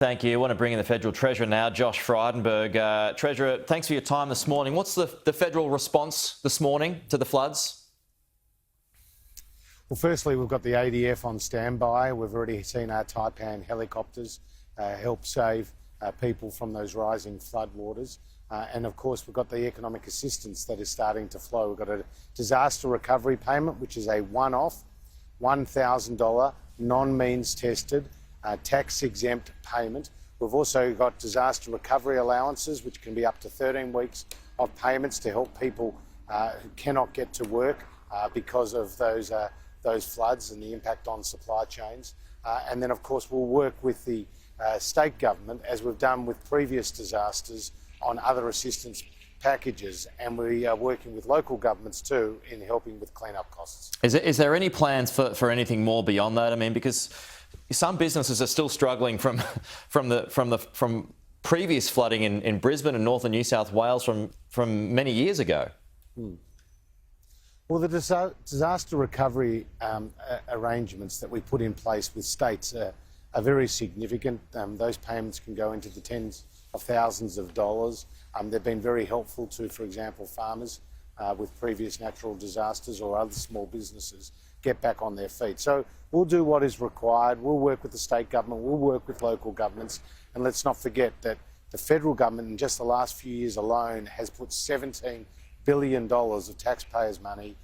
Thank you. I want to bring in the Federal Treasurer now, Josh Frydenberg. Treasurer, thanks for your time this morning. What's the federal response this morning to the floods? Well, firstly, we've got the ADF on standby. We've already seen our Taipan helicopters help save people from those rising floodwaters. And of course, we've got the economic assistance that is starting to flow. We've got a disaster recovery payment, which is a one-off $1,000 non-means tested tax-exempt payment. We've also got disaster recovery allowances, which can be up to 13 weeks of payments to help people who cannot get to work because of those floods and the impact on supply chains. And then, of course, we'll work with the state government, as we've done with previous disasters, on other assistance packages, and we are working with local governments too in helping with clean-up costs. Is there any plans for anything more beyond that? I mean, because some businesses are still struggling from previous flooding in Brisbane and northern New South Wales from many years ago. Well, the disaster recovery arrangements that we put in place with states are very significant. Those payments can go into the tens of thousands of dollars. They've been very helpful to, for example, farmers with previous natural disasters or other small businesses get back on their feet. So we'll do what is required. We'll work with the state government, we'll work with local governments, and let's not forget that the federal government in just the last few years alone has put $17 billion of taxpayers' money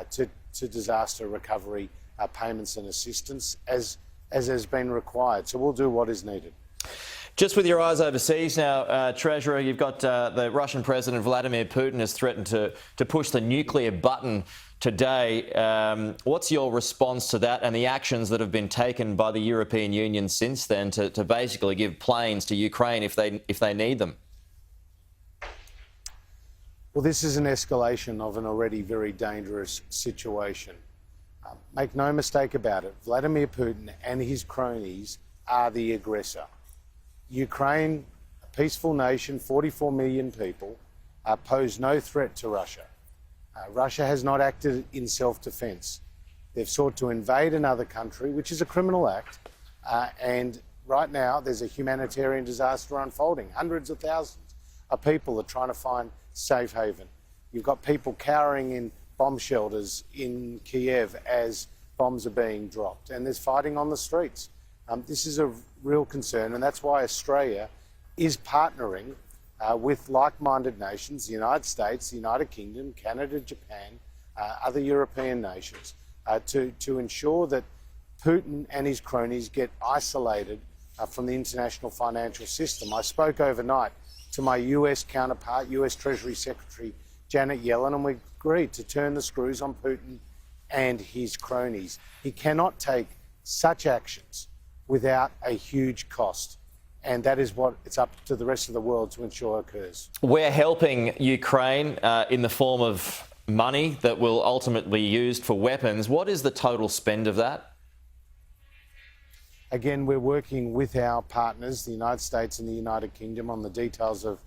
to disaster recovery payments and assistance as has been required. So we'll do what is needed. Just with your eyes overseas now, Treasurer, you've got the Russian President Vladimir Putin has threatened to push the nuclear button today. What's your response to that and the actions that have been taken by the European Union since then to basically give planes to Ukraine if they need them? Well, this is an escalation of an already very dangerous situation. Make no mistake about it, Vladimir Putin and his cronies are the aggressor. Ukraine, a peaceful nation, 44 million people, pose no threat to Russia. Russia has not acted in self-defence. They've sought to invade another country, which is a criminal act, and right now there's a humanitarian disaster unfolding. Hundreds of thousands of people are trying to find safe haven. You've got people cowering in bomb shelters in Kiev as bombs are being dropped, and there's fighting on the streets. This is a real concern, and that's why Australia is partnering with like-minded nations, the United States, the United Kingdom, Canada, Japan, other European nations, to ensure that Putin and his cronies get isolated from the international financial system. I spoke overnight to my US counterpart, US Treasury Secretary Janet Yellen, and we agreed to turn the screws on Putin and his cronies. He cannot take such actions without a huge cost. And that is what it's up to the rest of the world to ensure occurs. We're helping Ukraine in the form of money that will ultimately be used for weapons. What is the total spend of that? Again, we're working with our partners, the United States and the United Kingdom, on the details of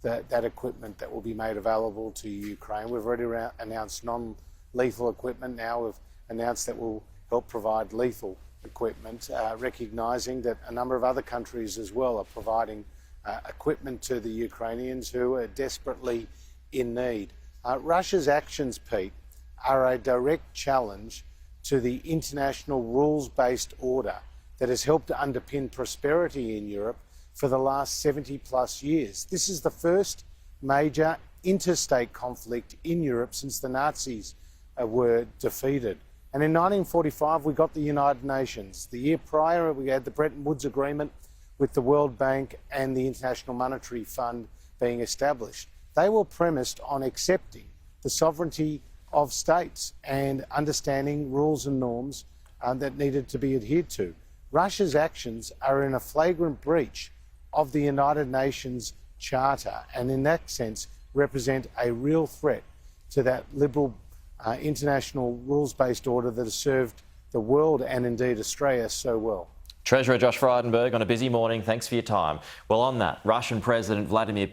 that equipment that will be made available to Ukraine. We've already announced non-lethal equipment. Now we've announced that we'll help provide lethal equipment, recognising that a number of other countries as well are providing equipment to the Ukrainians who are desperately in need. Russia's actions, Pete, are a direct challenge to the international rules-based order that has helped to underpin prosperity in Europe for the last 70+ years. This is the first major interstate conflict in Europe since the Nazis were defeated. And in 1945, we got the United Nations. The year prior, we had the Bretton Woods Agreement with the World Bank and the International Monetary Fund being established. They were premised on accepting the sovereignty of states and understanding rules and norms that needed to be adhered to. Russia's actions are in a flagrant breach of the United Nations Charter, and in that sense represent a real threat to that liberal international rules-based order that has served the world and indeed Australia so well. Treasurer Josh Frydenberg on a busy morning. Thanks for your time. Well, on that, Russian President Vladimir